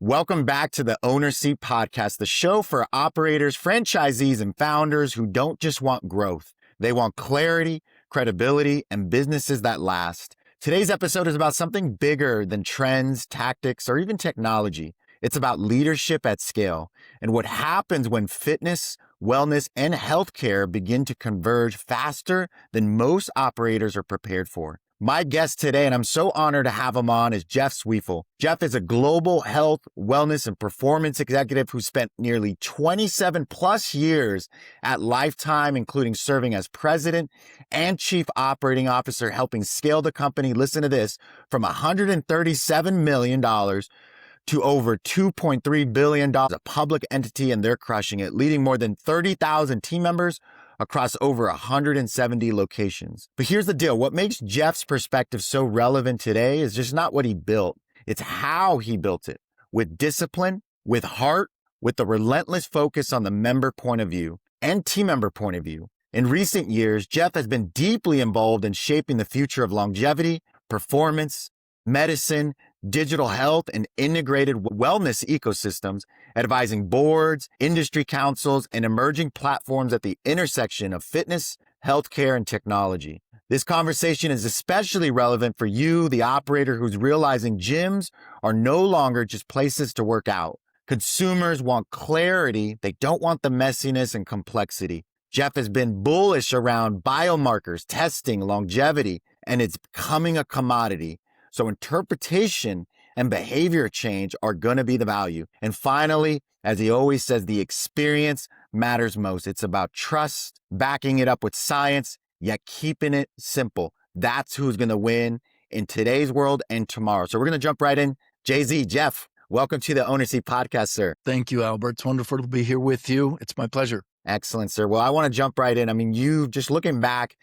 Welcome back to the Owner Seat Podcast, the show for operators, franchisees, and founders who don't just want growth. They want clarity, credibility, and businesses that last. Today's episode is about something bigger than trends, tactics, or even technology. It's about leadership at scale and what happens when fitness, wellness, and healthcare begin to converge faster than most operators are prepared for. My guest today, and I'm so honored to have him on, is Jeff Zwiefel. Jeff is a global health, wellness, and performance executive who spent nearly 27 plus years at Lifetime, including serving as president and chief operating officer, helping scale the company, listen to this, from $137 million to over $2.3 billion, a public entity, and they're crushing it, leading more than 30,000 team members across over 170 locations. But here's the deal. What makes Jeff's perspective so relevant today is just not what he built. It's how he built it, with discipline, with heart, with the relentless focus on the member point of view and team member point of view. In recent years, Jeff has been deeply involved in shaping the future of longevity, performance, medicine, digital health, and integrated wellness ecosystems, advising boards, industry councils, and emerging platforms at the intersection of fitness, healthcare, and technology. This conversation is especially relevant for you, the operator who's realizing gyms are no longer just places to work out. Consumers want clarity. They don't want the messiness and complexity. Jeff has been bullish around biomarkers, testing, longevity, and it's becoming a commodity. So interpretation and behavior change are going to be the value. And finally, as he always says, the experience matters most. It's about trust, backing it up with science, yet keeping it simple. That's who's going to win in today's world and tomorrow. So we're going to jump right in. Jeff, welcome to the Owner Seat Podcast, sir. Thank you, Albert. It's wonderful to be here with you. It's my pleasure. Excellent, sir. Well, I want to jump right in. I mean, you just looking back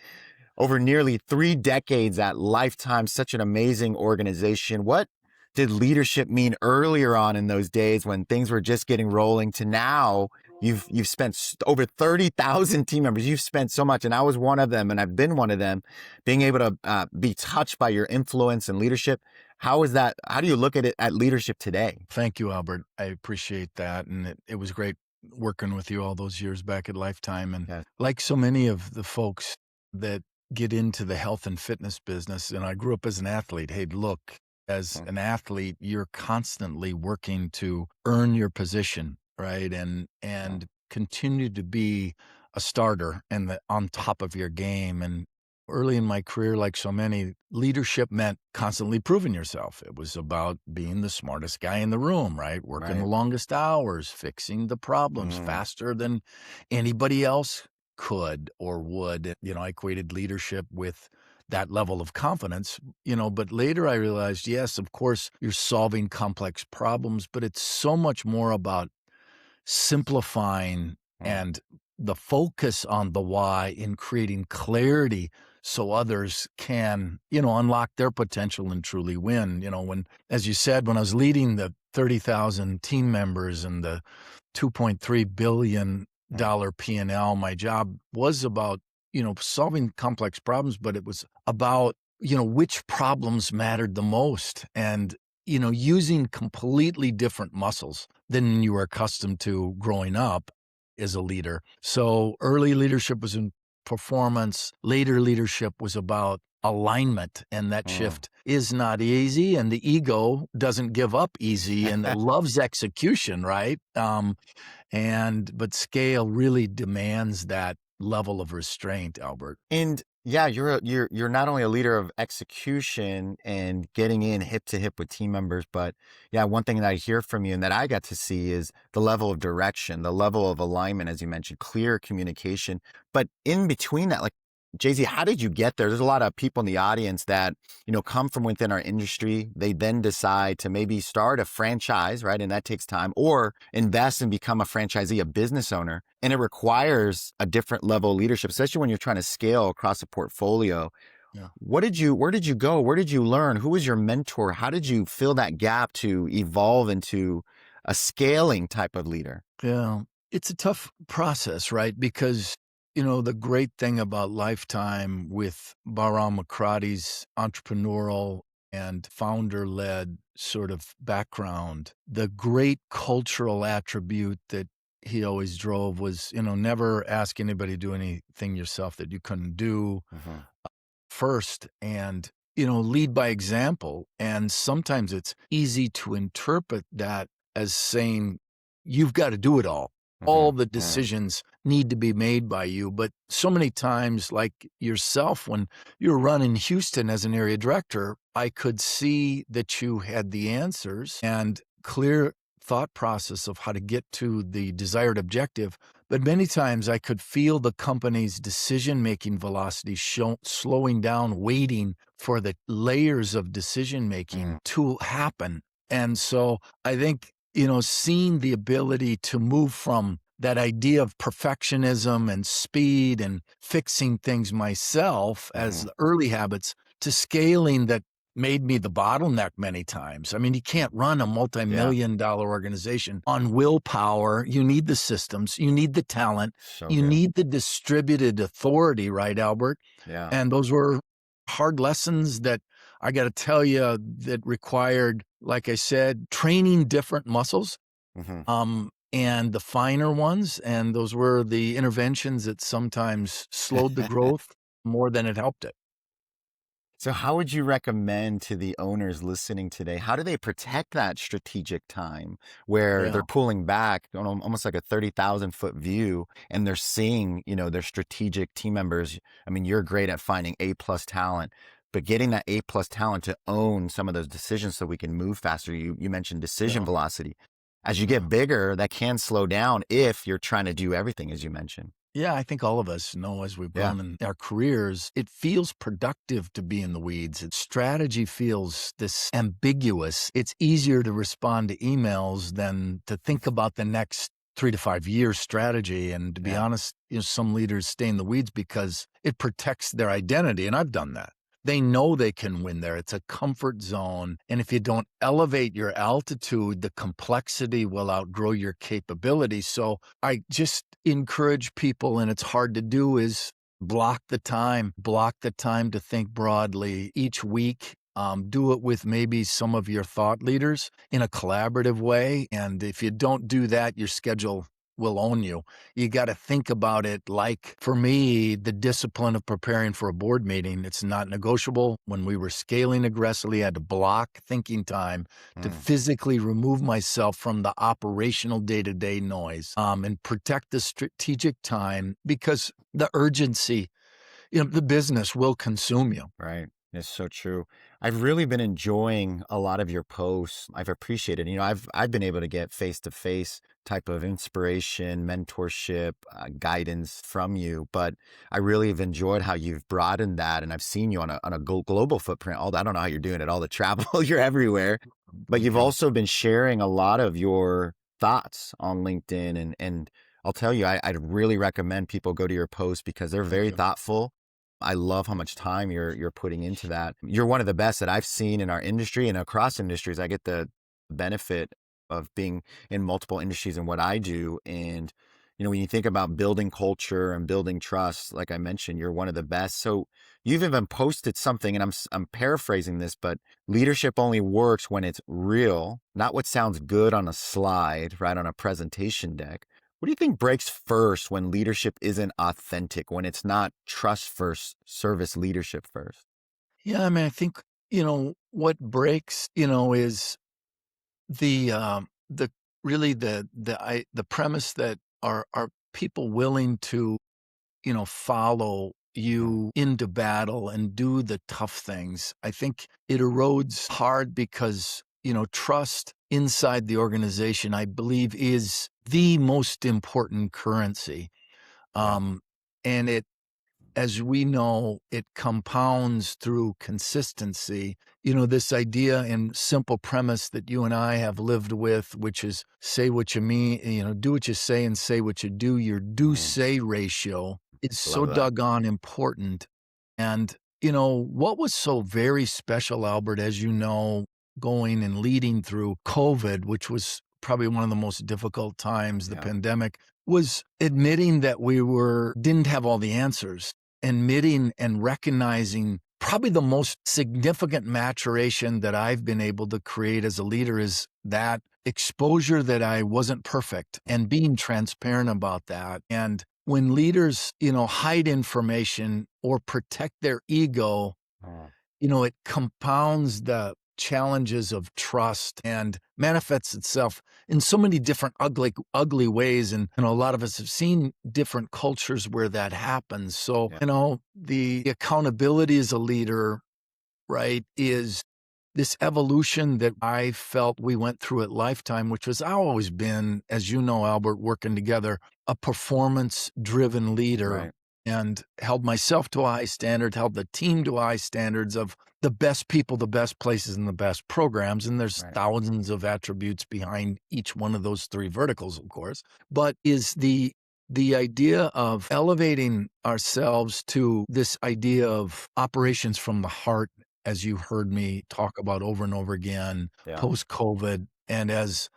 over nearly 3 decades at Lifetime, such an amazing organization. What did leadership mean earlier on in those days when things were just getting rolling to now? You've spent over 30,000 team members. You've spent so much, and I was one of them, and I've been one of them, being able to be touched by your influence and leadership. How is that? How do you look at it at leadership today? Thank you, Albert. I appreciate that. And it was great working with you all those years back at Lifetime. And like so many of the folks that get into the health and fitness business, and I grew up as an athlete. Hey, look, as an athlete, you're constantly working to earn your position, right? And continue to be a starter and on top of your game. And early in my career, like so many, leadership meant constantly proving yourself. It was about being the smartest guy in the room, right? Working the longest hours, fixing the problems faster than anybody else could or would. I equated leadership with that level of confidence, but later I realized, yes, of course, you're solving complex problems, but it's so much more about simplifying and the focus on the why in creating clarity so others can, unlock their potential and truly win. When, as you said, when I was leading the 30,000 team members and the $2.3 billion P&L, my job was about, solving complex problems, but it was about, which problems mattered the most and, using completely different muscles than you were accustomed to growing up as a leader. So early leadership was in performance. Later leadership was about alignment, and that shift is not easy, and the ego doesn't give up easy and loves execution, right? But scale really demands that level of restraint, Albert. And yeah, you're not only a leader of execution and getting in hip to hip with team members, but yeah, one thing that I hear from you and that I got to see is the level of direction, the level of alignment, as you mentioned, clear communication. But in between that, like, Jay-Z, how did you get there? There's a lot of people in the audience that, come from within our industry. They then decide to maybe start a franchise, right? And that takes time, or invest and become a franchisee, a business owner. And it requires a different level of leadership, especially when you're trying to scale across a portfolio. Yeah. Where did you go? Where did you learn? Who was your mentor? How did you fill that gap to evolve into a scaling type of leader? Yeah, it's a tough process, right? Because the great thing about Lifetime with Bahram Makrati's entrepreneurial and founder-led sort of background, the great cultural attribute that he always drove was, never ask anybody to do anything yourself that you couldn't do first, and, lead by example. And sometimes it's easy to interpret that as saying, you've got to do it all. All the decisions need to be made by you. But so many times, like yourself, when you were running Houston as an area director, I could see that you had the answers and clear thought process of how to get to the desired objective. But many times I could feel the company's decision-making velocity slowing down, waiting for the layers of decision-making to happen. And so I think, seeing the ability to move from that idea of perfectionism and speed and fixing things myself as the early habits to scaling that made me the bottleneck many times. I mean, you can't run a multi-million-dollar organization on willpower. You need the systems. You need the talent. You need the distributed authority, right, Albert? Yeah. And those were hard lessons that I got to tell you that required, like I said, training different muscles, and the finer ones. And those were the interventions that sometimes slowed the growth more than it helped it. So how would you recommend to the owners listening today, how do they protect that strategic time where they're pulling back on almost like a 30,000-foot view and they're seeing, their strategic team members? I mean, you're great at finding A-plus talent, but getting that A-plus talent to own some of those decisions so we can move faster. You mentioned decision velocity. As you get bigger, that can slow down if you're trying to do everything, as you mentioned. Yeah, I think all of us know as we've grown in our careers, it feels productive to be in the weeds. Strategy feels this ambiguous. It's easier to respond to emails than to think about the next 3 to 5 year strategy. And to be honest, some leaders stay in the weeds because it protects their identity. And I've done that. They know they can win there. It's a comfort zone. And if you don't elevate your altitude, the complexity will outgrow your capability. So I just encourage people, and it's hard to do, is block the time to think broadly each week. Do it with maybe some of your thought leaders in a collaborative way. And if you don't do that, your schedule will own you. You got to think about it like, for me, the discipline of preparing for a board meeting, it's not negotiable. When we were scaling aggressively, I had to block thinking time to physically remove myself from the operational day-to-day noise, and protect the strategic time, because the urgency, the business will consume you. Right. It's so true. I've really been enjoying a lot of your posts. I've appreciated, I've been able to get face-to-face type of inspiration, mentorship, guidance from you, but I really have enjoyed how you've broadened that. And I've seen you on a global footprint. I don't know how you're doing it, all the travel, you're everywhere, but you've also been sharing a lot of your thoughts on LinkedIn. And I'll tell you, I'd really recommend people go to your posts because they're very thoughtful. I love how much time you're putting into that. You're one of the best that I've seen in our industry and across industries. I get the benefit of being in multiple industries and what I do. And, when you think about building culture and building trust, like I mentioned, you're one of the best. So you've even posted something, and I'm paraphrasing this, but leadership only works when it's real, not what sounds good on a slide, right, on a presentation deck. What do you think breaks first when leadership isn't authentic, when it's not trust first, service leadership first? Yeah, I mean, I think, what breaks, is the really the premise that are people willing to, follow you into battle and do the tough things. I think it erodes hard because, trust inside the organization, I believe, is the most important currency. And it, as we know, it compounds through consistency. This idea and simple premise that you and I have lived with, which is say what you mean, do what you say and say what you do. Your do-say ratio is so doggone important. And, what was so very special, Albert, as you know, going and leading through COVID, which was probably one of the most difficult times, the pandemic, was admitting that we didn't have all the answers, admitting and recognizing probably the most significant maturation that I've been able to create as a leader is that exposure that I wasn't perfect and being transparent about that. And when leaders, hide information or protect their ego, it compounds the challenges of trust and manifests itself in so many different ugly ways. And, a lot of us have seen different cultures where that happens. So, the accountability as a leader, right, is this evolution that I felt we went through at Lifetime, which was I've always been, as you know, Albert, working together, a performance-driven leader. Right. And held myself to a high standard, held the team to high standards of the best people, the best places, and the best programs. And there's thousands of attributes behind each one of those three verticals, of course. But is the idea of elevating ourselves to this idea of operations from the heart, as you heard me talk about over and over again, post-COVID, and as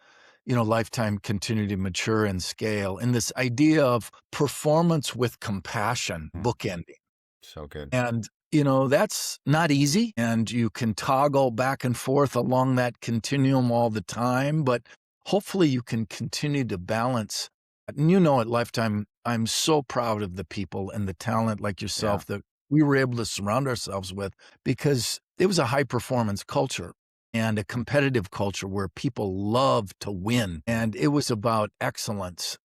Lifetime continue to mature and scale, and this idea of performance with compassion, bookending. So good. And, that's not easy, and you can toggle back and forth along that continuum all the time, but hopefully you can continue to balance. And at Lifetime, I'm so proud of the people and the talent like yourself that we were able to surround ourselves with, because it was a high-performance culture and a competitive culture where people love to win. And it was about excellence.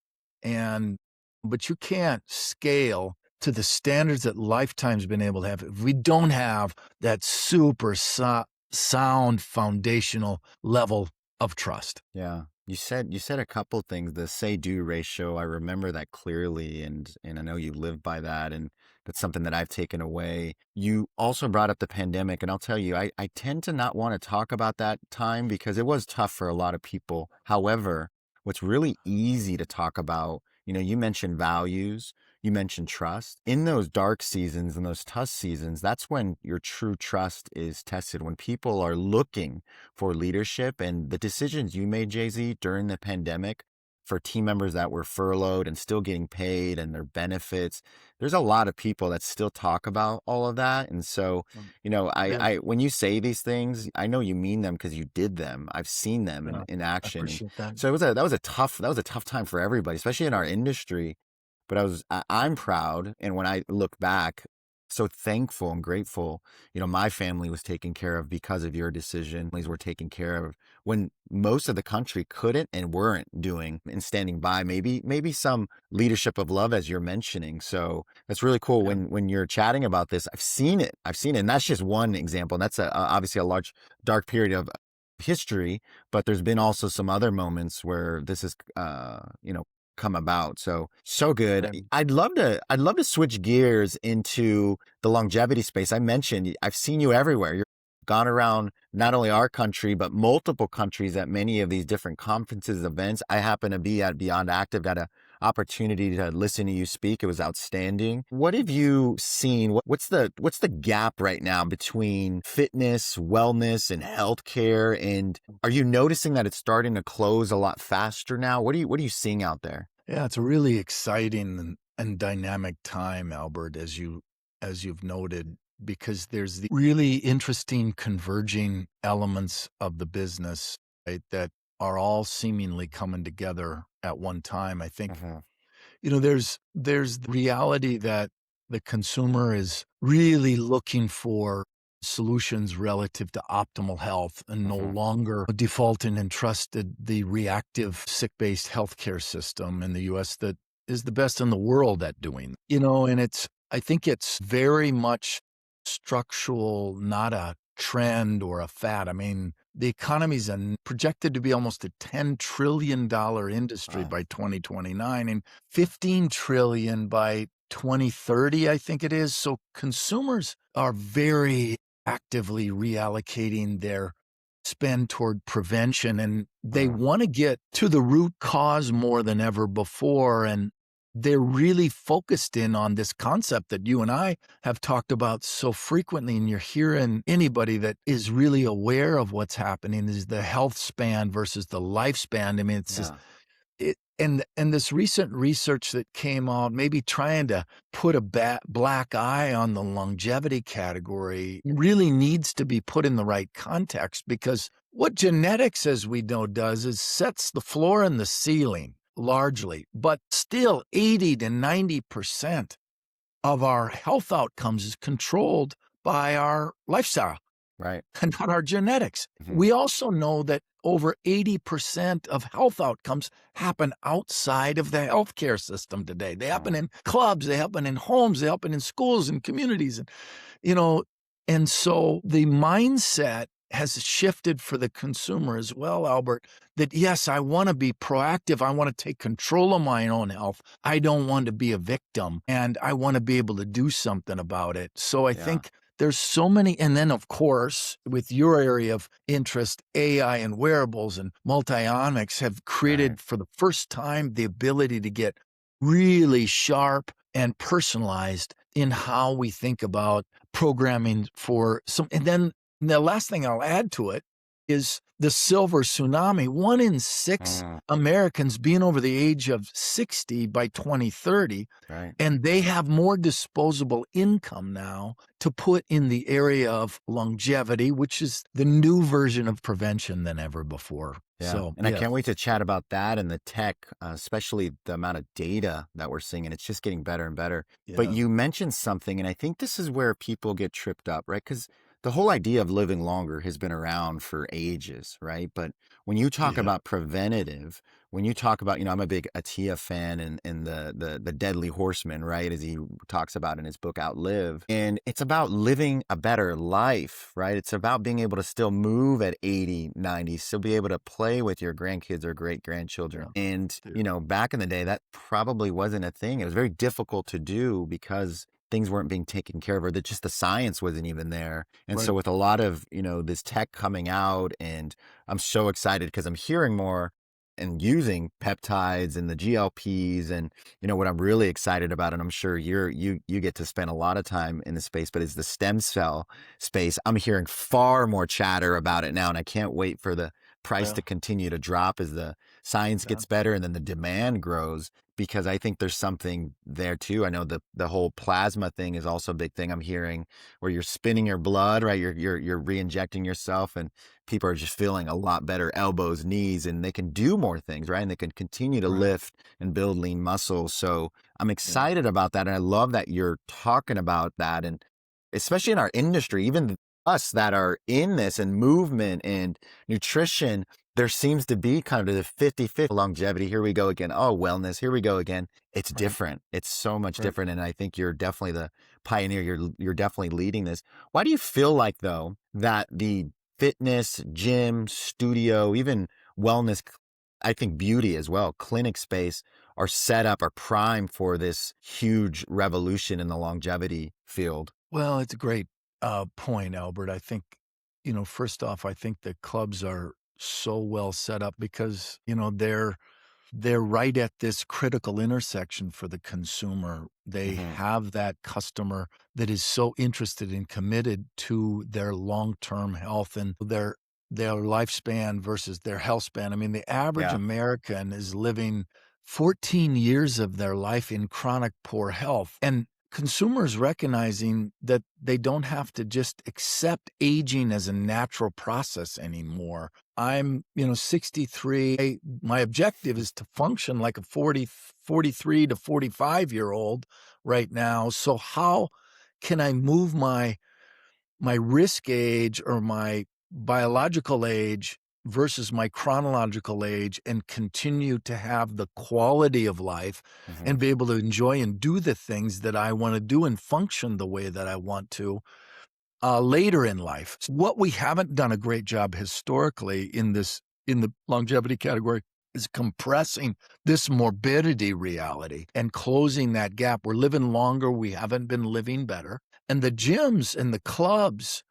But you can't scale to the standards that Lifetime's been able to have if we don't have that super sound foundational level of trust. Yeah. You said a couple things, the say-do ratio. I remember that clearly, and I know you live by that, and that's something that I've taken away. You also brought up the pandemic, and I'll tell you, I tend to not want to talk about that time because it was tough for a lot of people. However, what's really easy to talk about, you mentioned values, you mentioned trust. In those dark seasons and those tough seasons, that's when your true trust is tested, when people are looking for leadership. And the decisions you made, Jay-Z, during the pandemic for team members that were furloughed and still getting paid and their benefits, there's a lot of people that still talk about all of that. And so, I when you say these things, I know you mean them because you did them. I've seen them in action. I appreciate that. So that was a tough time for everybody, especially in our industry. But I'm proud. And when I look back, so thankful and grateful, my family was taken care of because of your decision. Families were taken care of when most of the country couldn't and weren't doing and standing by, maybe some leadership of love, as you're mentioning. So that's really cool. When you're chatting about this, I've seen it. And that's just one example. And that's obviously a large, dark period of history, but there's been also some other moments where this is, come about. So good. Right. I'd love to switch gears into the longevity space. I mentioned I've seen you everywhere. You've gone around not only our country, but multiple countries at many of these different conferences, events. I happen to be at Beyond Active, got an opportunity to listen to you speak. It was outstanding. What have you seen? What's the gap right now between fitness, wellness, and healthcare? And are you noticing that it's starting to close a lot faster now? What are you seeing out there? Yeah, it's a really exciting and dynamic time, Albert, as you've noted, because there's the really interesting converging elements of the business, right, that are all seemingly coming together at one time. I think, there's the reality that the consumer is really looking for solutions relative to optimal health and no longer defaulting and trusted the reactive sick-based healthcare system in the U.S. that is the best in the world at doing. And I think it's very much structural, not a trend or a fad. I mean, the economy's projected to be almost a $10 trillion industry by 2029 and $15 trillion by 2030, I think it is. So consumers are very actively reallocating their spend toward prevention, and they want to get to the root cause more than ever before. And they're really focused in on this concept that you and I have talked about so frequently, and you're hearing anybody that is really aware of what's happening is the health span versus the lifespan. I mean, And this recent research that came out, maybe trying to put a black eye on the longevity category, really needs to be put in the right context, because what genetics, as we know, does is sets the floor and the ceiling largely, but still 80 to 90% of our health outcomes is controlled by our lifestyle. Right. And not our genetics. We also know that over 80% of health outcomes happen outside of the healthcare system today. They happen in clubs, they happen in homes, they happen in schools and communities. And, and so the mindset has shifted for the consumer as well, Albert, that yes, I want to be proactive. I want to take control of my own health. I don't want to be a victim, and I want to be able to do something about it. So I think there's so many. And then, of course, with your area of interest, AI and wearables and multiomics have created for the first time the ability to get really sharp and personalized in how we think about programming for some. And then the last thing I'll add to it is the silver tsunami. 1 in 6 Americans being over the age of 60 by 2030, and they have more disposable income now to put in the area of longevity, which is the new version of prevention than ever before. Yeah. So, I can't wait to chat about that and the tech, especially the amount of data that we're seeing, and it's just getting better and better. But you mentioned something, and I think this is where people get tripped up, right? Because the whole idea of living longer has been around for ages, right? But when you talk about preventative, when you talk about, I'm a big Attia fan and the Deadly Horseman, right? As he talks about in his book, Outlive. And it's about living a better life, right? It's about being able to still move at 80, 90, still be able to play with your grandkids or great grandchildren. And, back in the day, that probably wasn't a thing. It was very difficult to do because things weren't being taken care of, or that just the science wasn't even there. And so with a lot of, this tech coming out, and I'm so excited because I'm hearing more and using peptides and the GLPs, and, what I'm really excited about, and I'm sure you get to spend a lot of time in the space, but is the stem cell space. I'm hearing far more chatter about it now, and I can't wait for the price to continue to drop as the science gets better and then the demand grows, because I think there's something there too. I know the whole plasma thing is also a big thing I'm hearing, where you're spinning your blood, right? You're re-injecting yourself, and people are just feeling a lot better elbows, knees, and they can do more things, right? And they can continue to lift and build lean muscles. So I'm excited about that. And I love that you're talking about that. And especially in our industry, even us that are in this and movement and nutrition, there seems to be kind of the 50-50 longevity. Here we go again. Oh, wellness. Here we go again. It's different. It's so much different. And I think you're definitely the pioneer. You're definitely leading this. Why do you feel like, though, that the fitness, gym, studio, even wellness, I think beauty as well, clinic space, are set up, are primed for this huge revolution in the longevity field? Well, it's a great point, Albert. I think, first off, I think the clubs are so well set up because, they're right at this critical intersection for the consumer. They have that customer that is so interested and committed to their long-term health and their lifespan versus their health span. I mean, the average American is living 14 years of their life in chronic poor health. And consumers recognizing that they don't have to just accept aging as a natural process anymore. I'm, 63. My objective is to function like a 43 to 45-year-old right now. So how can I move my risk age or my biological age versus my chronological age and continue to have the quality of life and be able to enjoy and do the things that I want to do and function the way that I want to later in life? So what we haven't done a great job historically in the longevity category is compressing this morbidity reality and closing that gap. We're living longer. We haven't been living better. And the gyms and the clubs,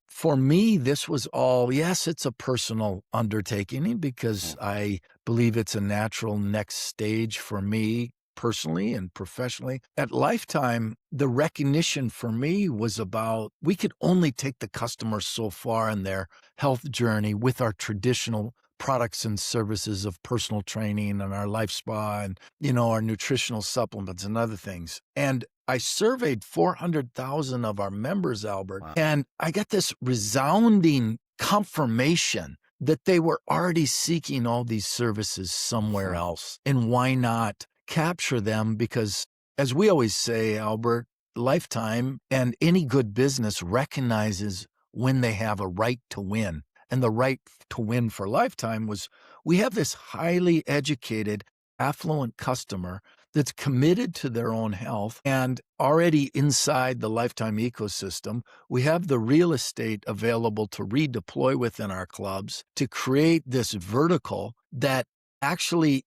for me, this was all, yes, it's a personal undertaking because I believe it's a natural next stage for me personally and professionally. At Lifetime, the recognition for me was about, we could only take the customer so far in their health journey with our traditional products and services of personal training and our life spa and, our nutritional supplements and other things. And I surveyed 400,000 of our members, Albert, Wow. and I got this resounding confirmation that they were already seeking all these services somewhere else. And why not capture them? Because as we always say, Albert, Lifetime and any good business recognizes when they have a right to win. And the right to win for Lifetime was we have this highly educated, affluent customer that's committed to their own health and already inside the Lifetime ecosystem. We have the real estate available to redeploy within our clubs to create this vertical that actually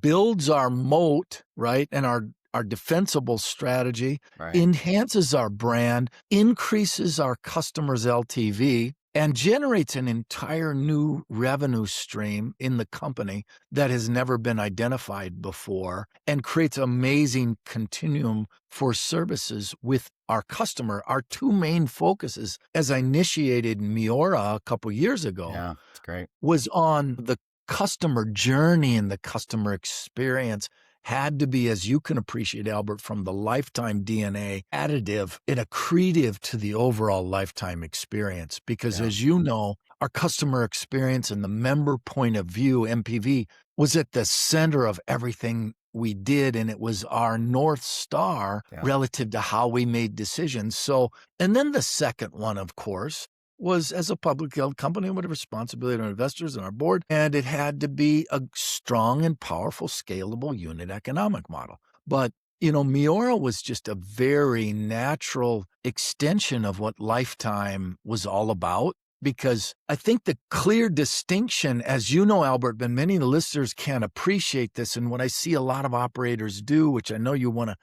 builds our moat, right? And our defensible strategy, Right. enhances our brand, increases our customers' LTV, and generates an entire new revenue stream in the company that has never been identified before and creates amazing continuum for services with our customer. Our two main focuses, as I initiated Miura a couple years ago, Yeah, it's great. was on the customer journey and the customer experience had to be, as you can appreciate, Albert, from the Lifetime DNA, additive and accretive to the overall Lifetime experience. Because as you know, our customer experience and the member point of view, MPV, was at the center of everything we did. And it was our North Star relative to how we made decisions. So, and then the second one, of course, was as a public held company with a responsibility to our investors and our board, and it had to be a strong and powerful, scalable unit economic model. But, Miura was just a very natural extension of what Lifetime was all about, because I think the clear distinction, as you know, Albert, and many of the listeners can appreciate this, and what I see a lot of operators do, which I know you want to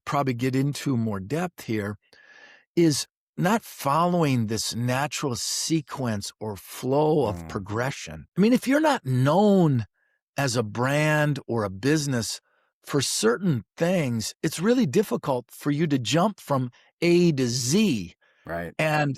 probably get into more depth here, is not following this natural sequence or flow of progression. I mean, if you're not known as a brand or a business for certain things, it's really difficult for you to jump from A to Z. Right. And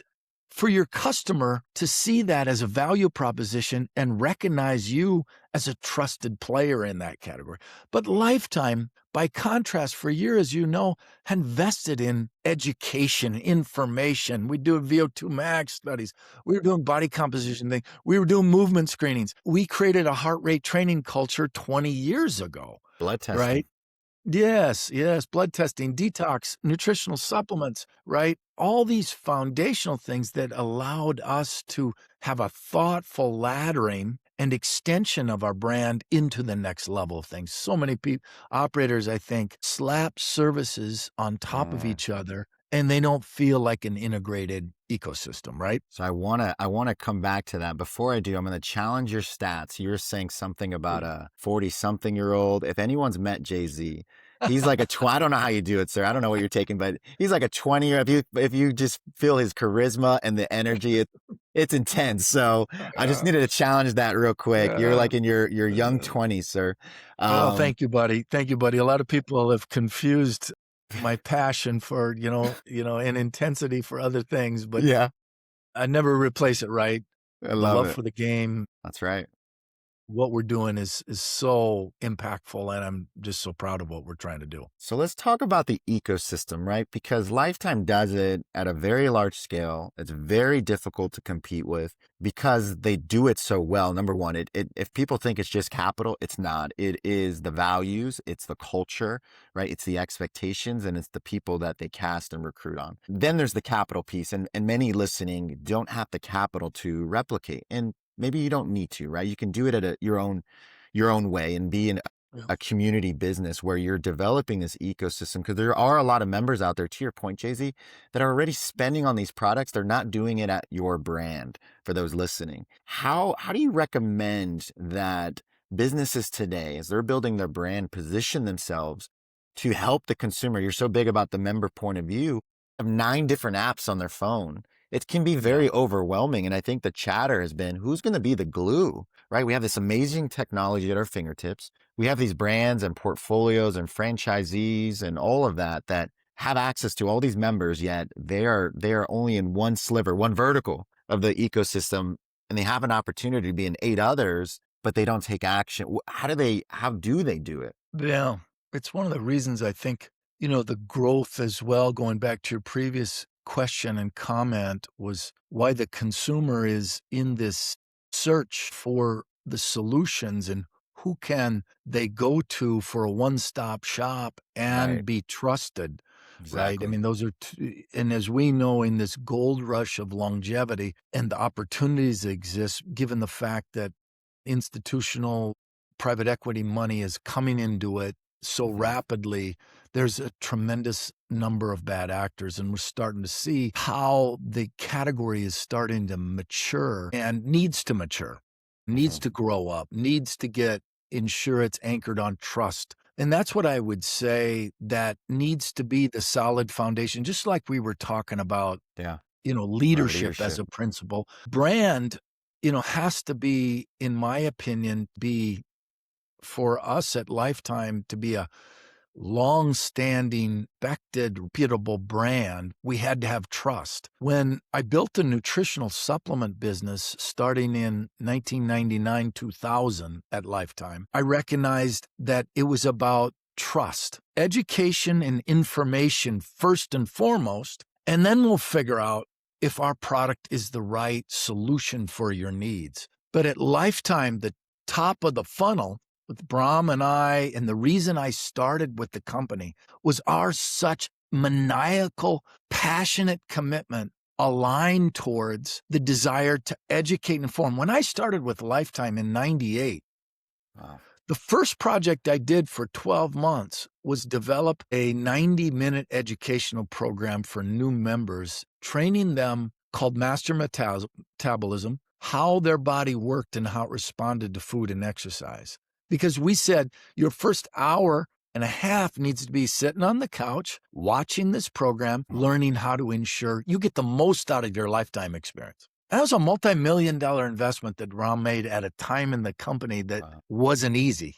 for your customer to see that as a value proposition and recognize you as a trusted player in that category. But Lifetime, by contrast, for years, had invested in education, information. We do VO2 max studies. We were doing body composition things. We were doing movement screenings. We created a heart rate training culture 20 years ago. Blood testing. Right? Yes. Blood testing, detox, nutritional supplements, right? All these foundational things that allowed us to have a thoughtful laddering and extension of our brand into the next level of things. So many operators, I think, slap services on top of each other, and they don't feel like an integrated ecosystem, right? So I want to come back to that. Before I do, I'm going to challenge your stats. You're saying something about a 40-something-year-old. If anyone's met Jay-Z, he's like I don't know how you do it, sir. I don't know what you're taking, but he's like a 20-year. If you just feel his charisma and the energy, it's intense. So I just needed to challenge that real quick. You're like in your young 20s, sir. Oh, thank you, buddy. Thank you, buddy. A lot of people have confused my passion for, and intensity for other things, but I never replace it, right? I love it. For the game. That's right. What we're doing is so impactful, and I'm just so proud of what we're trying to do. So let's talk about the ecosystem, right? Because Lifetime does it at a very large scale. It's very difficult to compete with because they do it so well. Number one, if people think it's just capital, it's not. It is the values, it's the culture, right? It's the expectations, and it's the people that they cast and recruit on. Then there's the capital piece, and many listening don't have the capital to replicate. And maybe you don't need to, right? You can do it at your own way and be in a community business where you're developing this ecosystem, because there are a lot of members out there, to your point, Jay-Z, that are already spending on these products. They're not doing it at your brand. For those listening, how do you recommend that businesses today, as they're building their brand, position themselves to help the consumer? You're so big about the member point of view, have 9 different apps on their phone. It can be very overwhelming. And I think the chatter has been, who's going to be the glue, right? We have this amazing technology at our fingertips. We have these brands and portfolios and franchisees and all of that have access to all these members, yet they are only in one sliver, one vertical of the ecosystem, and they have an opportunity to be in 8 others but they don't take action. How do they do it? Yeah. It's one of the reasons I think, the growth as well, going back to your previous question and comment, was why the consumer is in this search for the solutions and who can they go to for a one-stop shop Right. and be trusted, right? I Exactly. mean, those are and as we know, in this gold rush of longevity and the opportunities that exist, given the fact that institutional private equity money is coming into it so rapidly, there's a tremendous number of bad actors, and we're starting to see how the category is starting to mature and needs to mature, needs to grow up, needs to ensure it's anchored on trust. And that's what I would say that needs to be the solid foundation, just like we were talking about, Yeah. leadership as a principle. Brand, has to be, in my opinion, for us at Lifetime to be a long-standing, respected, reputable brand. We had to have trust. When I built a nutritional supplement business starting in 1999, 2000 at Lifetime, I recognized that it was about trust, education and information first and foremost, and then we'll figure out if our product is the right solution for your needs. But at Lifetime, the top of the funnel with Brahm and I, and the reason I started with the company was our such maniacal, passionate commitment aligned towards the desire to educate and inform. When I started with Lifetime in 98, the first project I did for 12 months was develop a 90-minute educational program for new members, training them called Master Metabolism, how their body worked and how it responded to food and exercise. Because we said your first hour and a half needs to be sitting on the couch, watching this program, learning how to ensure you get the most out of your Lifetime experience. That was a multi-million-dollar investment that Ram made at a time in the company that wasn't easy.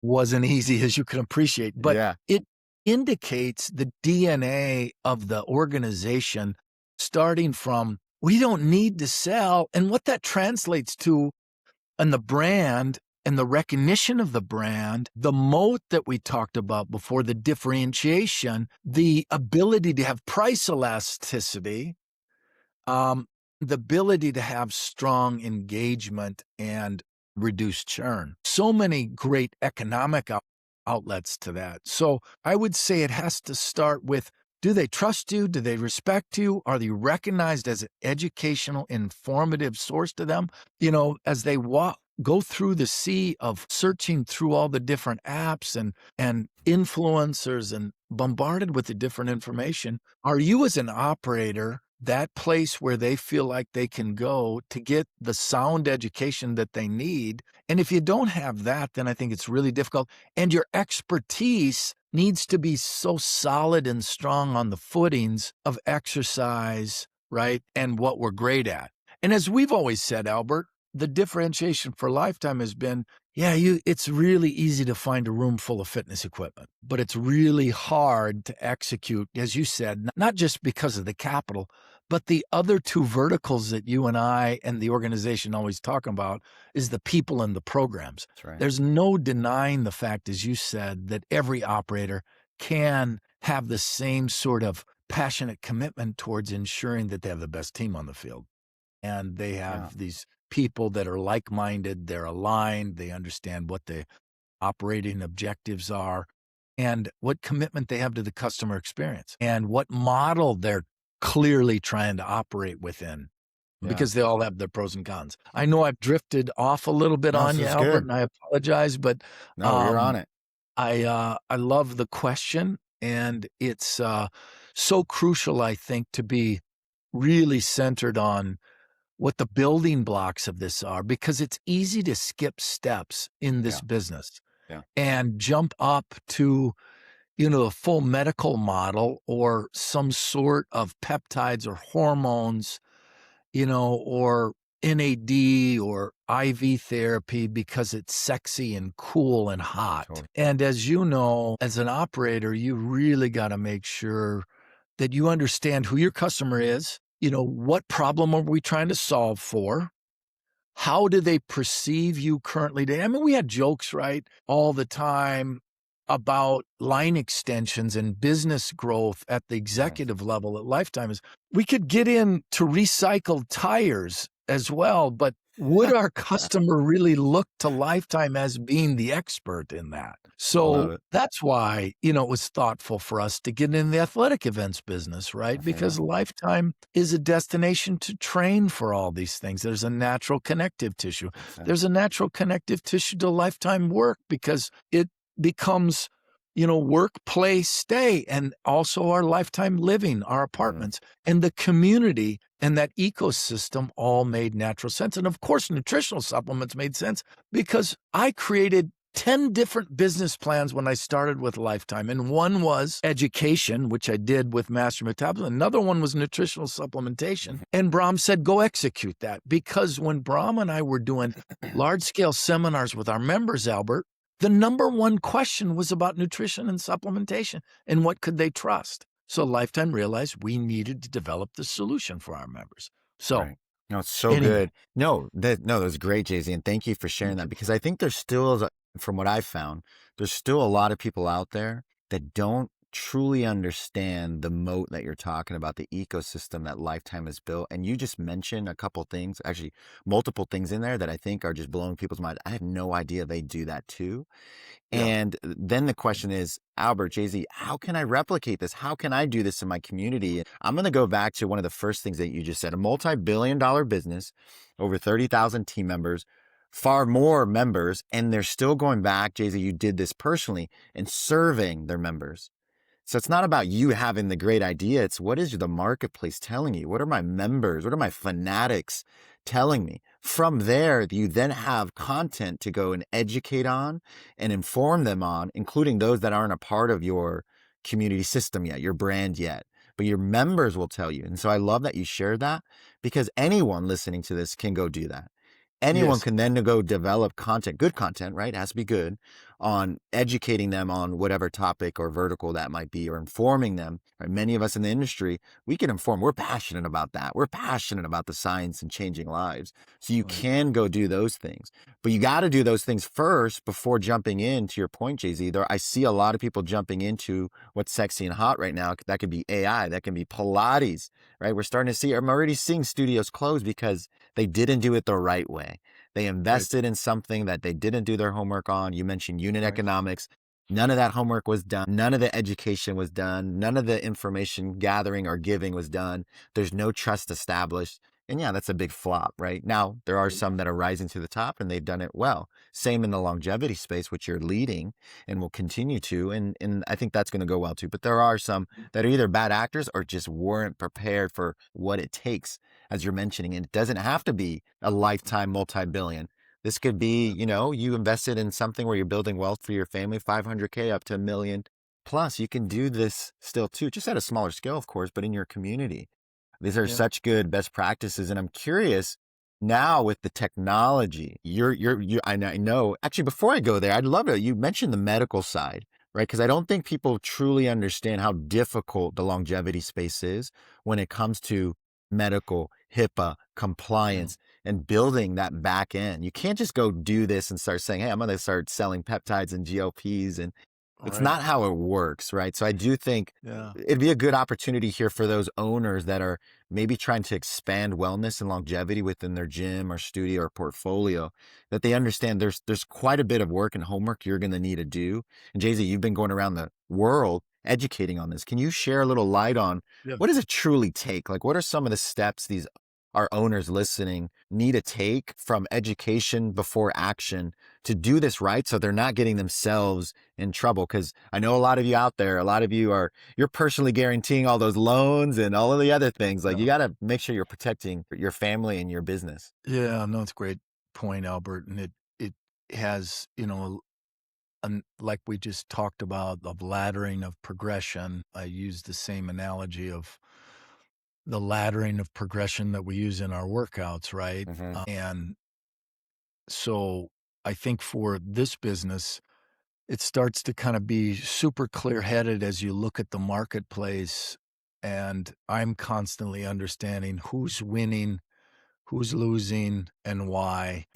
Wasn't easy, as you can appreciate. But it indicates the DNA of the organization, starting from we don't need to sell. And what that translates to and the brand and the recognition of the brand, the moat that we talked about before, the differentiation, the ability to have price elasticity, the ability to have strong engagement and reduce churn. So many great economic outlets to that. So I would say it has to start with, do they trust you? Do they respect you? Are you recognized as an educational, informative source to them? As they go through the sea of searching through all the different apps and influencers and bombarded with the different information, are you as an operator that place where they feel like they can go to get the sound education that they need? And if you don't have that, then I think it's really difficult. And your expertise needs to be so solid and strong on the footings of exercise, right? And what we're great at. And as we've always said, Albert, the differentiation for Lifetime has been, it's really easy to find a room full of fitness equipment, but it's really hard to execute, as you said, not just because of the capital, but the other two verticals that you and I and the organization always talk about is the people and the programs. That's right. There's no denying the fact, as you said, that every operator can have the same sort of passionate commitment towards ensuring that they have the best team on the field. And they have these people that are like-minded, they're aligned, they understand what the operating objectives are and what commitment they have to the customer experience and what model they're clearly trying to operate within, because they all have their pros and cons. I know I've drifted off a little bit on you, Albert, and I apologize, but no, you're on it. I love the question, and it's so crucial, I think, to be really centered on what the building blocks of this are, because it's easy to skip steps in this business and jump up to, a full medical model or some sort of peptides or hormones, or NAD or IV therapy because it's sexy and cool and hot. Totally. And as you know, as an operator, you really got to make sure that you understand who your customer is. What problem are we trying to solve for? how do they perceive you currently today? I mean, we had jokes, right, all the time about line extensions and business growth at the executive level at Lifetime. Is we could get into recycled tires as well, but would our customer really look to Lifetime as being the expert in that? So that's why, it was thoughtful for us to get in the athletic events business, right? Because Lifetime is a destination to train for all these things. There's a natural connective tissue. There's a natural connective tissue to Lifetime work because it becomes, work, play, stay, and also our Lifetime living, our apartments, and the community and that ecosystem all made natural sense. And of course, nutritional supplements made sense because I created 10 different business plans when I started with Lifetime. And one was education, which I did with Master Metabolism. Another one was nutritional supplementation. And Brahm said, go execute that. Because when Brahm and I were doing large-scale seminars with our members, Albert, the number one question was about nutrition and supplementation and what could they trust. So Lifetime realized we needed to develop the solution for our members. So no, it's so good. No, that was great, Jay-Z. And thank you for sharing that, because I think there's still, from what I've found, there's still a lot of people out there that don't truly understand the moat that you're talking about, the ecosystem that Lifetime has built. And you just mentioned a couple things, actually multiple things in there that I think are just blowing people's minds. I had no idea they do that too. And then the question is, Albert, Jay-Z, how can I replicate this? How can I do this in my community? I'm going to go back to one of the first things that you just said, a multi-billion-dollar business, over 30,000 team members, far more members, and they're still going back, Jay-Z, you did this personally, and serving their members. So it's not about you having the great idea. It's what is the marketplace telling you? What are my members? What are my fanatics telling me? From there, you then have content to go and educate on and inform them on, including those that aren't a part of your community system yet, your brand yet, but your members will tell you. And so I love that you shared that, because anyone listening to this can go do that. Anyone can then go develop content, good content, right? It has to be good, on educating them on whatever topic or vertical that might be, or informing them. Right? Many of us in the industry, we can inform. We're passionate about that. We're passionate about the science and changing lives. So you can go do those things, but you got to do those things first before jumping in. To your point, Jay-Z, I see a lot of people jumping into what's sexy and hot right now. That could be AI, that can be Pilates, right? We're starting to see, I'm already seeing studios close because they didn't do it the right way. They invested in something that they didn't do their homework on. You mentioned unit economics. None of that homework was done. None of the education was done. None of the information gathering or giving was done. There's no trust established. And yeah, that's a big flop, right? Now, there are some that are rising to the top and they've done it well. Same in the longevity space, which you're leading and will continue to. And I think that's going to go well too. But there are some that are either bad actors or just weren't prepared for what it takes, as you're mentioning. And it doesn't have to be a lifetime multi-billion. This could be, you invested in something where you're building wealth for your family, 500K up to $1 million. Plus, you can do this still too, just at a smaller scale, of course, but in your community. These are such good best practices. And I'm curious now with the technology, I know, actually, before I go there, I'd love to, you mentioned the medical side, right? Because I don't think people truly understand how difficult the longevity space is when it comes to medical, HIPAA, compliance, and building that back end. You can't just go do this and start saying, hey, I'm going to start selling peptides and GLPs. And it's not how it works, right? So I do think it'd be a good opportunity here for those owners that are maybe trying to expand wellness and longevity within their gym or studio or portfolio, that they understand there's quite a bit of work and homework you're going to need to do. And Jay-Z, you've been going around the world educating on this. Can you share a little light on what does it truly take? Like, what are some of the steps our owners listening need to take from education before action to do this right, so they're not getting themselves in trouble? Because I know a lot of you out there, you're personally guaranteeing all those loans and all of the other things. Like, you got to make sure you're protecting your family and your business. Yeah, no, it's a great point, Albert. And it has, like we just talked about, of laddering, of progression. I use the same analogy of the laddering of progression that we use in our workouts, right? And so I think for this business, it starts to kind of be super clear-headed as you look at the marketplace. And I'm constantly understanding who's winning, who's losing and why,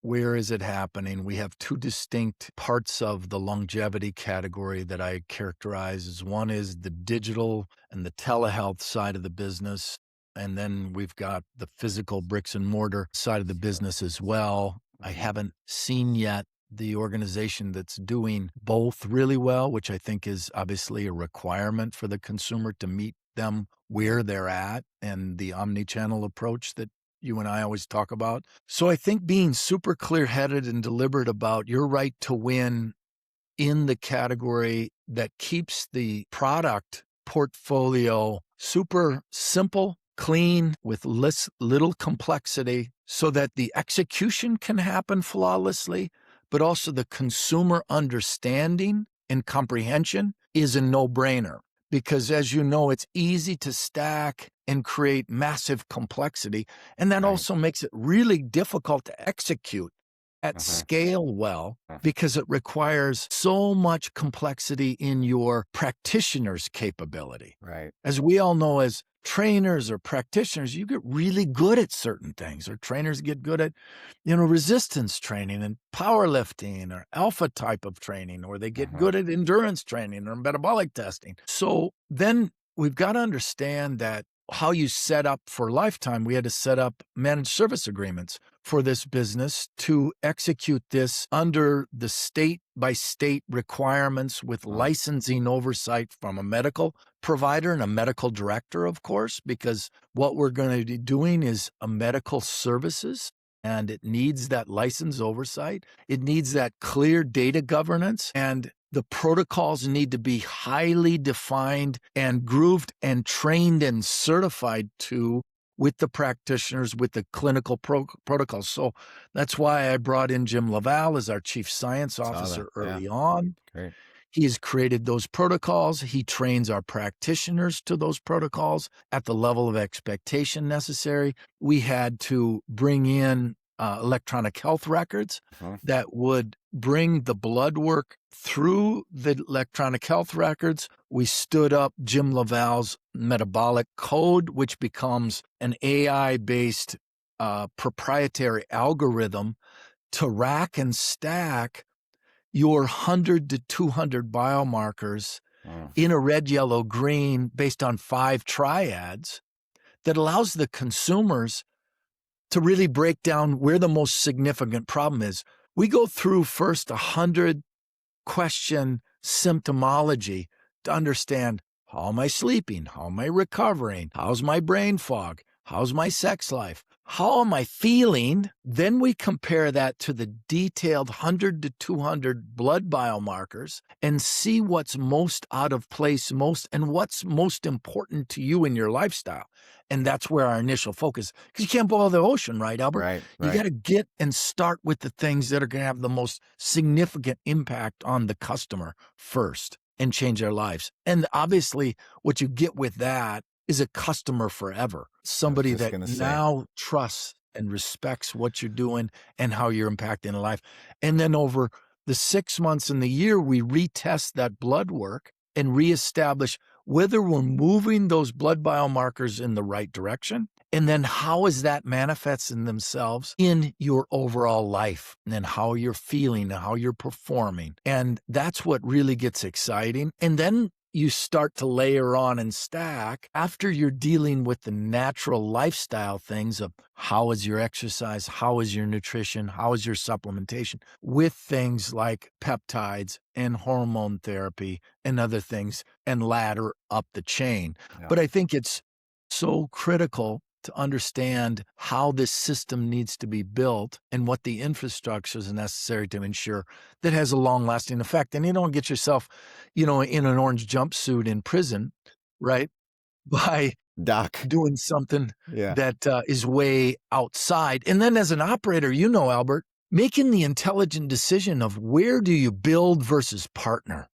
where is it happening? We have two distinct parts of the longevity category that I characterize as one is the digital and the telehealth side of the business. And then we've got the physical bricks and mortar side of the business as well. I haven't seen yet the organization that's doing both really well, which I think is obviously a requirement for the consumer to meet them where they're at, and the omni-channel approach that you and I always talk about. So I think being super clear-headed and deliberate about your right to win in the category that keeps the product portfolio super simple, clean, with little complexity, so that the execution can happen flawlessly, but also the consumer understanding and comprehension is a no-brainer. Because as you know, it's easy to stack and create massive complexity. And that also makes it really difficult to execute at scale well, because it requires so much complexity in your practitioner's capability. Right. As we all know, as trainers or practitioners, you get really good at certain things, or trainers get good at, resistance training and powerlifting or alpha type of training, or they get good at endurance training or metabolic testing. So then we've got to understand that how you set up for lifetime, we had to set up managed service agreements for this business to execute this under the state-by-state requirements with licensing oversight from a medical provider and a medical director, of course, because what we're going to be doing is a medical services, and it needs that license oversight. It needs that clear data governance, and the protocols need to be highly defined and grooved and trained and certified to with the practitioners, with the clinical protocols. So that's why I brought in Jim Laval as our chief science officer early on. Great. He has created those protocols. He trains our practitioners to those protocols at the level of expectation necessary. We had to bring in electronic health records that would bring the blood work through the electronic health records. We stood up Jim Laval's metabolic code, which becomes an AI-based proprietary algorithm to rack and stack your 100 to 200 biomarkers in a red, yellow, green based on 5 triads that allows the consumers to really break down where the most significant problem is. We go through first 100 question symptomology to understand, how am I sleeping? How am I recovering? How's my brain fog? How's my sex life? How am I feeling? Then we compare that to the detailed 100 to 200 blood biomarkers and see what's most out of place and what's most important to you in your lifestyle. And that's where our initial focus, because you can't boil the ocean, right, Albert? Right. You got to get and start with the things that are going to have the most significant impact on the customer first and change their lives. And obviously what you get with that is a customer forever, somebody that now trusts and respects what you're doing and how you're impacting their life. And then over the 6 months in the year, we retest that blood work and reestablish whether we're moving those blood biomarkers in the right direction, and then how is that manifesting themselves in your overall life and how you're feeling and how you're performing. And that's what really gets exciting. And then you start to layer on and stack after you're dealing with the natural lifestyle things of how is your exercise, how is your nutrition, how is your supplementation, with things like peptides and hormone therapy and other things, and ladder up the chain. Yeah. But I think it's so critical to understand how this system needs to be built and what the infrastructure is necessary to ensure that has a long-lasting effect. And you don't get yourself, in an orange jumpsuit in prison, right? By doing something that is way outside. And then as an operator, Albert, making the intelligent decision of where do you build versus partner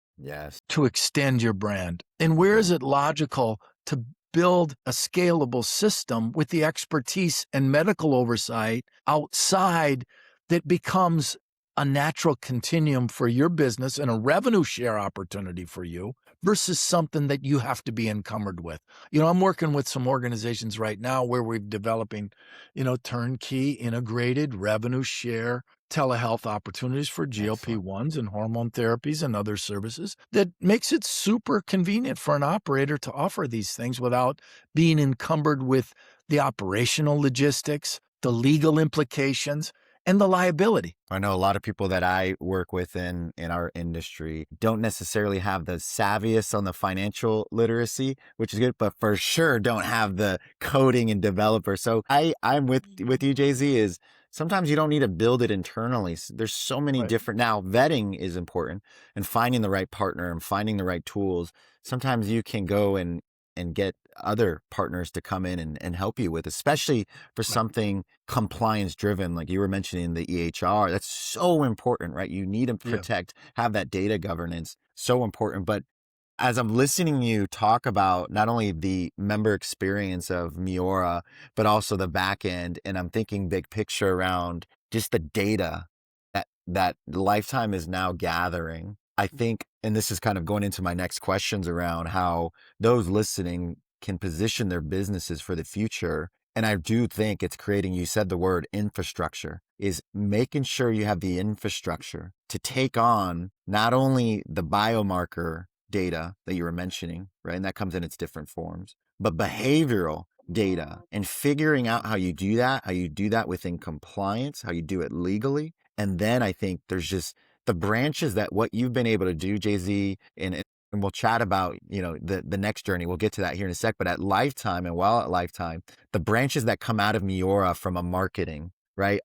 to extend your brand? And where is it logical to build a scalable system with the expertise and medical oversight outside that becomes a natural continuum for your business and a revenue share opportunity for you, versus something that you have to be encumbered with. You know, I'm working with some organizations right now where we're developing, turnkey integrated revenue share telehealth opportunities for Excellent. GLP-1s and hormone therapies and other services that makes it super convenient for an operator to offer these things without being encumbered with the operational logistics, the legal implications, and the liability. I know a lot of people that I work with in our industry don't necessarily have the savviest on the financial literacy, which is good, but for sure don't have the coding and developer. So I'm with you, Jay-Z, is sometimes you don't need to build it internally. There's so many Right. different, now vetting is important and finding the right partner and finding the right tools. Sometimes you can go and get other partners to come in and help you with, especially for Right. something compliance driven, like you were mentioning the EHR. That's so important, right? You need to Yeah. protect, have that data governance, so important. But as I'm listening to you talk about not only the member experience of Miura, but also the back end, and I'm thinking big picture around just the data that Lifetime is now gathering. I think, and this is kind of going into my next questions around how those listening can position their businesses for the future. And I do think it's creating, you said the word infrastructure, is making sure you have the infrastructure to take on not only the biomarker data that you were mentioning, right? And that comes in its different forms, but behavioral data and figuring out how you do that within compliance, how you do it legally. And then I think there's just the branches that what you've been able to do, Jay-Z, and we'll chat about, the next journey. We'll get to that here in a sec. But at Lifetime, and while at Lifetime, the branches that come out of Miura from a marketing, right?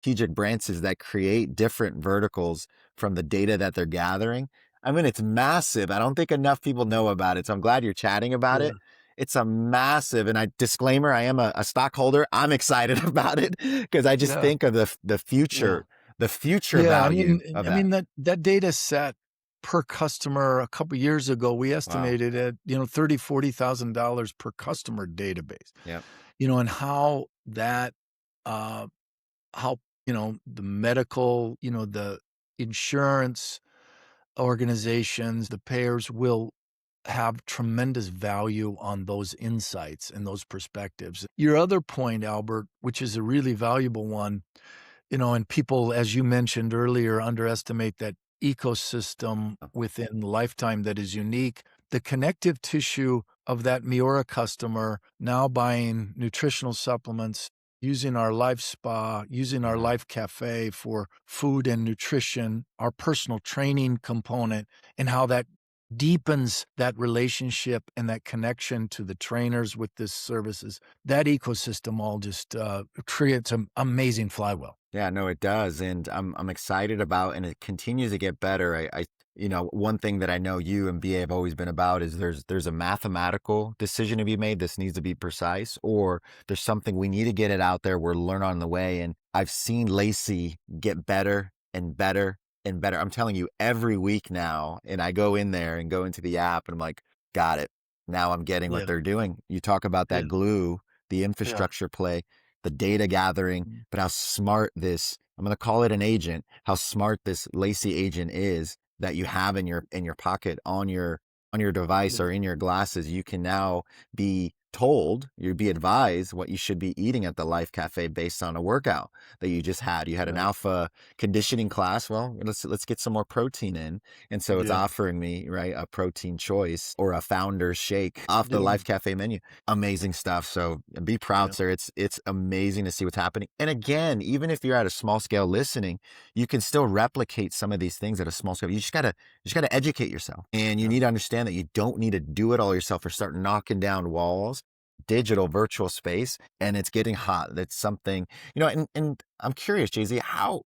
Strategic branches that create different verticals from the data that they're gathering. I mean, it's massive. I don't think enough people know about it. So I'm glad you're chatting about Yeah. it. It's a massive, and disclaimer, I am a stockholder. I'm excited about it because I just Yeah. think of the Yeah. future, the future Yeah. value of I that. mean that data set per customer a couple years ago, we Wow. estimated at, $30,000-$40,000 per customer database. Yep. And how that, uh, how, the medical, the insurance organizations, the payers will have tremendous value on those insights and those perspectives. Your other point, Albert, which is a really valuable one, and people, as you mentioned earlier, underestimate that ecosystem within Lifetime that is unique. The connective tissue of that Miura customer now buying nutritional supplements, using our Life Spa, using our Yeah. Life Cafe for food and nutrition, our personal training component, and how that deepens that relationship and that connection to the trainers with this services. That ecosystem all just creates an amazing flywheel. Yeah, no, it does. And I'm excited about, and it continues to get better. One thing that I know you and BA have always been about is there's a mathematical decision to be made. This needs to be precise, or there's something we need to get it out there. We're learn on the way. And I've seen Lacey get better and better and better. I'm telling you, every week now, and I go in there and go into the app and I'm like, got it. Now I'm getting what Yeah, they're doing. You talk about yeah, that glue, the yeah. infrastructure play, the data gathering, Mm, but how smart I'm going to call it an agent, how smart this Lacey agent is that you have in your pocket on your device yeah, or in your glasses. You can now be told, you'd be advised what you should be eating at the Life Cafe based on a workout that you just had. You had an right. alpha conditioning class. Well, let's get some more protein in. And so it's Yeah, offering me, right, a protein choice or a founder's shake off the yeah, Life Cafe menu. Amazing stuff. So be proud, yeah, sir. It's amazing to see what's happening. And again, even if you're at a small scale listening, you can still replicate some of these things at a small scale. You just gotta educate yourself. And you yeah. need to understand that you don't need to do it all yourself or start knocking down walls. Digital virtual space, and it's getting hot. That's something, and I'm curious, Jay-Z, how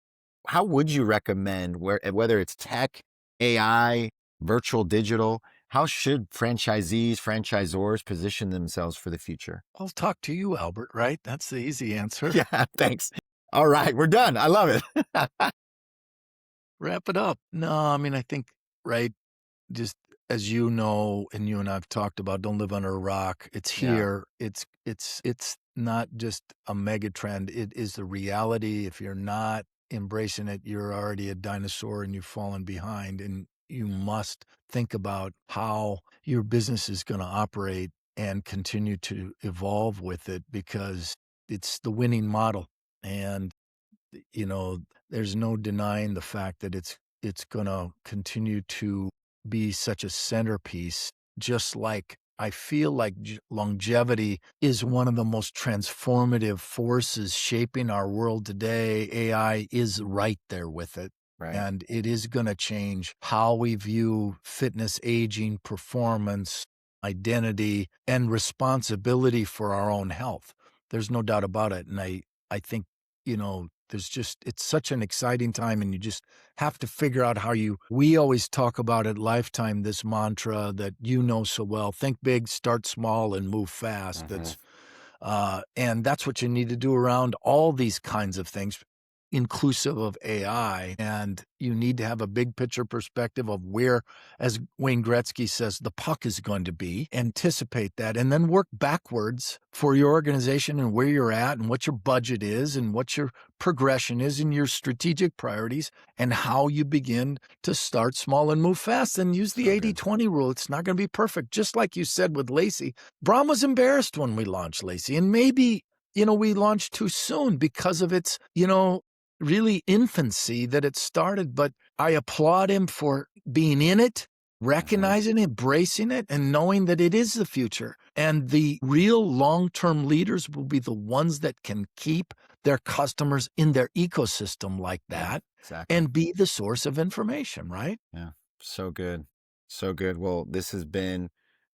would you recommend whether it's tech, AI, virtual digital, how should franchisees, franchisors position themselves for the future? I'll talk to you, Albert, right? That's the easy answer. Yeah, thanks. All right, we're done. I love it. Wrap it up. No, I mean, I think, right, just as you know, and you and I've talked about, don't live under a rock. It's Yeah, here. It's not just a mega trend. It is the reality. If you're not embracing it, you're already a dinosaur and you've fallen behind. And you must think about how your business is going to operate and continue to evolve with it because it's the winning model. And you know, there's no denying the fact that it's gonna continue to be such a centerpiece, just like I feel like longevity is one of the most transformative forces shaping our world today. AI is right there with it. Right. And it is going to change how we view fitness, aging, performance, identity, and responsibility for our own health. There's no doubt about it. And I think there's just, it's such an exciting time and you just have to figure out we always talk about at Lifetime, this mantra that you know so well, think big, start small and move fast. And that's what you need to do around all these kinds of things, inclusive of AI. And you need to have a big picture perspective of where, as Wayne Gretzky says, the puck is going to be, anticipate that, and then work backwards for your organization and where you're at and what your budget is and what your progression is and your strategic priorities and how you begin to start small and move fast and use the 80-20 rule. It's not going to be perfect. Just like you said with Lacey, Braun was embarrassed when we launched Lacey, and maybe, we launched too soon because of its, really infancy that it started, but I applaud him for being in it, recognizing, embracing it, and knowing that it is the future. And the real long-term leaders will be the ones that can keep their customers in their ecosystem like that and be the source of information, right? Yeah. So good. So good. Well, this has been,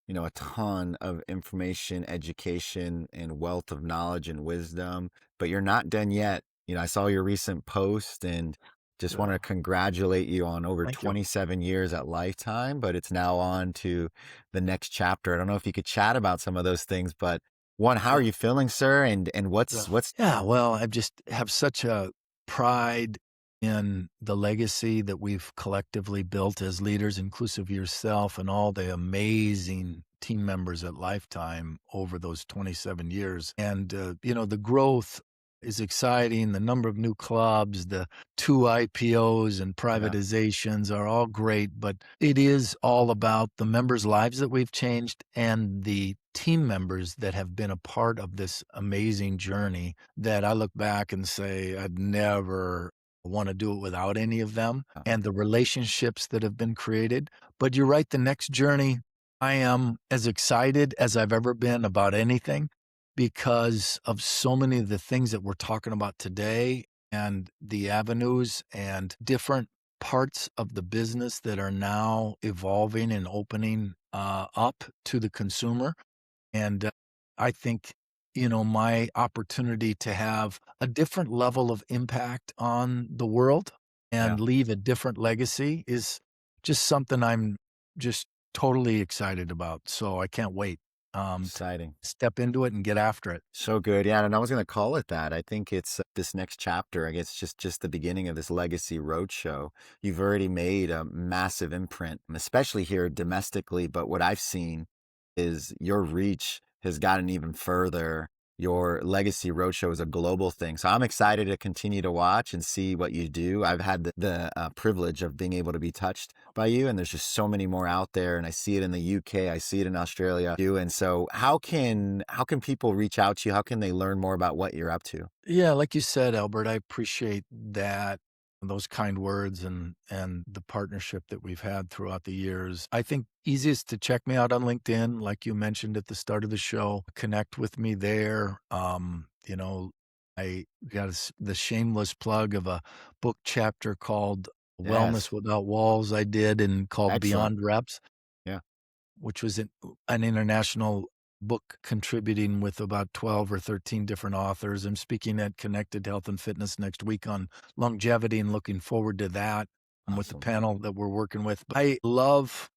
a ton of information, education, and wealth of knowledge and wisdom, but you're not done yet. I saw your recent post and just want to congratulate you on over Thank you. 27 years at Lifetime, but it's now on to the next chapter. I don't know if you could chat about some of those things, but one, how are you feeling, sir? And what's Yeah, well, I just have such a pride in the legacy that we've collectively built as leaders, inclusive of yourself and all the amazing team members at Lifetime over those 27 years. And, the growth is exciting. The number of new clubs, the 2 IPOs and privatizations are all great, but it is all about the members' lives that we've changed and the team members that have been a part of this amazing journey that I look back and say, I'd never want to do it without any of them and the relationships that have been created. But you're right, the next journey, I am as excited as I've ever been about anything because of so many of the things that we're talking about today and the avenues and different parts of the business that are now evolving and opening up to the consumer. And I think, my opportunity to have a different level of impact on the world and leave a different legacy is just something I'm just totally excited about. So I can't wait exciting. to step into it and get after it. So good. Yeah. And I was going to call it that. I think it's this next chapter. I guess just the beginning of this legacy roadshow. You've already made a massive imprint, especially here domestically. But what I've seen is your reach has gotten even further. Your legacy roadshow is a global thing. So I'm excited to continue to watch and see what you do. I've had the privilege of being able to be touched by you, and there's just so many more out there. And I see it in the UK, I see it in Australia too. And so how can people reach out to you? How can they learn more about what you're up to? Yeah, like you said, Albert, I appreciate that, those kind words and the partnership that we've had throughout the years. I think easiest to check me out on LinkedIn, like you mentioned at the start of the show. Connect with me there. I got the shameless plug of a book chapter called Wellness Without Walls I did and called Excellent. Beyond Reps, Yeah. which was an international book contributing with about 12 or 13 different authors. I'm speaking at Connected Health and Fitness next week on longevity and looking forward to that with the panel that we're working with. I love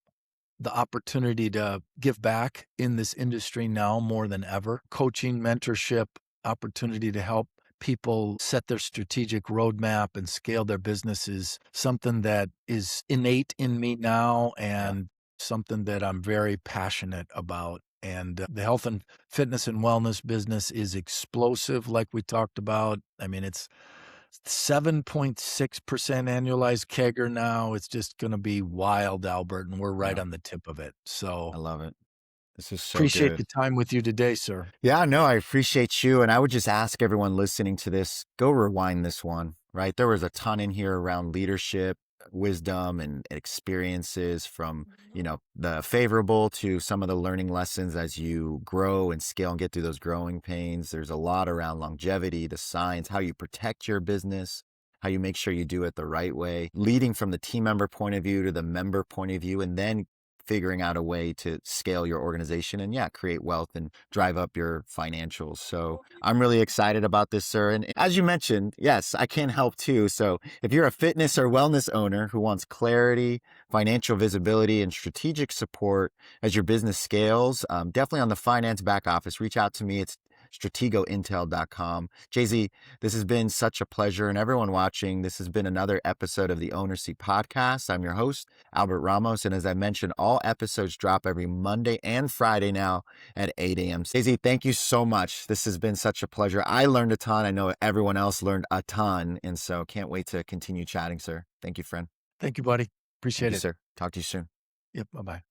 the opportunity to give back in this industry now more than ever. Coaching, mentorship, opportunity to help people set their strategic roadmap and scale their business is something that is innate in me now and something that I'm very passionate about. And the health and fitness and wellness business is explosive, like we talked about. I mean, it's 7.6% annualized CAGR now. It's just gonna be wild, Albert, and we're right Yeah, on the tip of it. I So, love it. This is so appreciate good. the time with you today, sir. Yeah, no, I appreciate you. And I would just ask everyone listening to this, go rewind this one, right? There was a ton in here around leadership, wisdom, and experiences from, the favorable to some of the learning lessons as you grow and scale and get through those growing pains. There's a lot around longevity, the science, how you protect your business, how you make sure you do it the right way, leading from the team member point of view to the member point of view, and then figuring out a way to scale your organization and create wealth and drive up your financials. So I'm really excited about this, sir. And as you mentioned, yes, I can help too. So if you're a fitness or wellness owner who wants clarity, financial visibility, and strategic support as your business scales, definitely on the finance back office, reach out to me. It's strategointel.com. Jay-Z, this has been such a pleasure. And everyone watching, this has been another episode of the Owner Seat Podcast. I'm your host, Albert Ramos. And as I mentioned, all episodes drop every Monday and Friday now at 8 a.m. Jay-Z, thank you so much. This has been such a pleasure. I learned a ton. I know everyone else learned a ton. And so can't wait to continue chatting, sir. Thank you, friend. Thank you, buddy. Thank Appreciate you, it. sir. Talk to you soon. Yep, bye-bye.